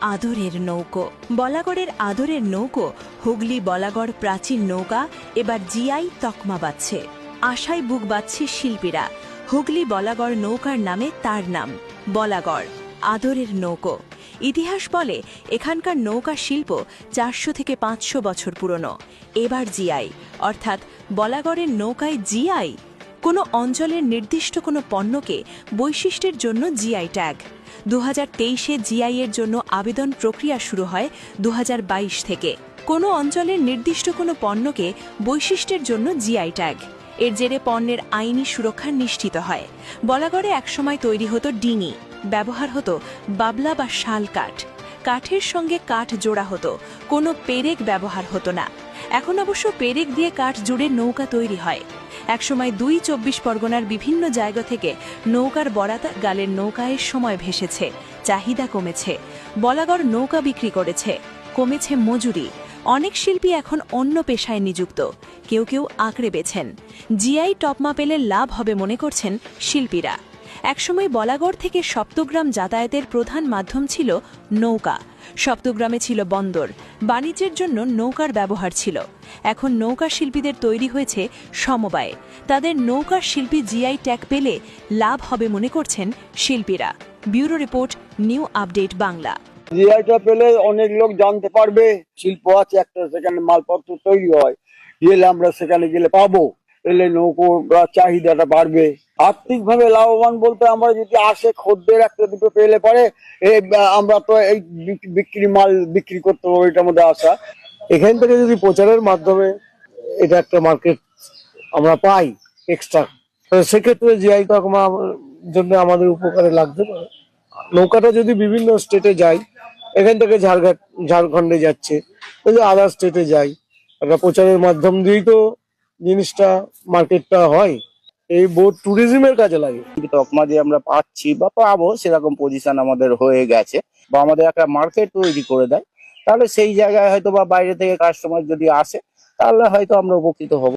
আদরের নৌকো। বলাগড়ের আদরের নৌকো হুগলি বলাগড় প্রাচীন নৌকা এবার জিআই তকমা পাচ্ছে। আশায় বুক বাঁধছে শিল্পীরা। হুগলি বলাগড় নৌকার নামে তার নাম বলাগড় আদরের নৌকো। ইতিহাস বলে এখানকার নৌকা শিল্প 400 থেকে 500 বছর পুরনো। এবার জিআই অর্থাৎ বলাগড়ের নৌকায় জিআই। কোনো অঞ্চলের নির্দিষ্ট কোনো পণ্যকে বৈশিষ্ট্যের জন্য জিআই ট্যাগ। 2023-এ জিআই এর জন্য আবেদন প্রক্রিয়া শুরু হয় 2022 থেকে। কোনো অঞ্চলের নির্দিষ্ট কোনো পণ্যকে বৈশিষ্ট্যের জন্য জিআই ট্যাগ। এর জেরে পণ্যের আইনি সুরক্ষা নিশ্চিত হয়। বলাগড়ে একসময় তৈরি হতো ডিঙি, ব্যবহার হতো বাবলা বা শাল কাঠ। কাঠের সঙ্গে কাঠ জোড়া হতো, কোনো পেরেক ব্যবহার হতো না। এখন অবশ্য পেরেক দিয়ে কাঠ জুড়ে নৌকা তৈরি হয়। একসময় 24 পরগনার বিভিন্ন জায়গা থেকে নৌকার বরাত গালের নৌকায়ের সময় ভেসেছে। চাহিদা কমেছে, বলাগড় নৌকা বিক্রি করেছে, কমেছে মজুরি। অনেক শিল্পী এখন অন্য পেশায় নিযুক্ত, কেউ কেউ আঁকড়ে বেছেন। জিআই টপমা পেলে লাভ হবে মনে করছেন শিল্পীরা। একসময় বলাগড় থেকে সপ্তগ্রাম যাতায়াতের প্রধান মাধ্যম ছিল নৌকা। সপ্তগ্রামে ছিল বন্দর, বাণিজ্যের জন্য নৌকার ব্যবহার ছিল। এখন নৌকা শিল্পীদের তৈরি হয়েছে সমবায়। তাদের নৌকা শিল্পী জিআই ট্যাগ পেলে লাভ হবে মনে করছেন শিল্পীরা। Bureau report, new update Bangla. জিআইটা পেলে অনেক লোক জানতে পারবে শিল্প আছে একটা, সেখানে মালপত্র তৈরি হয়, গেলে আমরা সেখানে গেলে পাবো। এলে নৌকোর চাহিদাটা বাড়বে। আর্থিক ভাবে লাভবান বলতে আমরা যদি আসে খদ্দের একটা দুটো পেলে পরে আমরা তো এই বিক্রি মাল বিক্রি করতে পারবো, এটার মধ্যে আসা। এখান থেকে যদি প্রচারের মাধ্যমে এটা একটা মার্কেট আমরা পাই এক্সট্রা, সেক্ষেত্রে জিআই তকমা জন্য আমাদের উপকারে লাগতে পারে। নৌকাটা যদি বিভিন্ন স্টেটে যায়, এখান থেকে ঝাড়খণ্ডে যাচ্ছে, আদার স্টেটে যায়, একটা প্রচারের মাধ্যম দিয়েই তো জিনিসটা মার্কেটটা হয়। এই বোট ট্যুরিজমের কাজে লাগে। তকমা যে আমরা পাচ্ছি বা পাবো সেরকম পজিশন আমাদের হয়ে গেছে, বা আমাদের একটা মার্কেট তৈরি করে দেয়, তাহলে সেই জায়গায় হয়তো বা বাইরে থেকে কাস্টমার যদি আসে তাহলে হয়তো আমরা উপকৃত হব।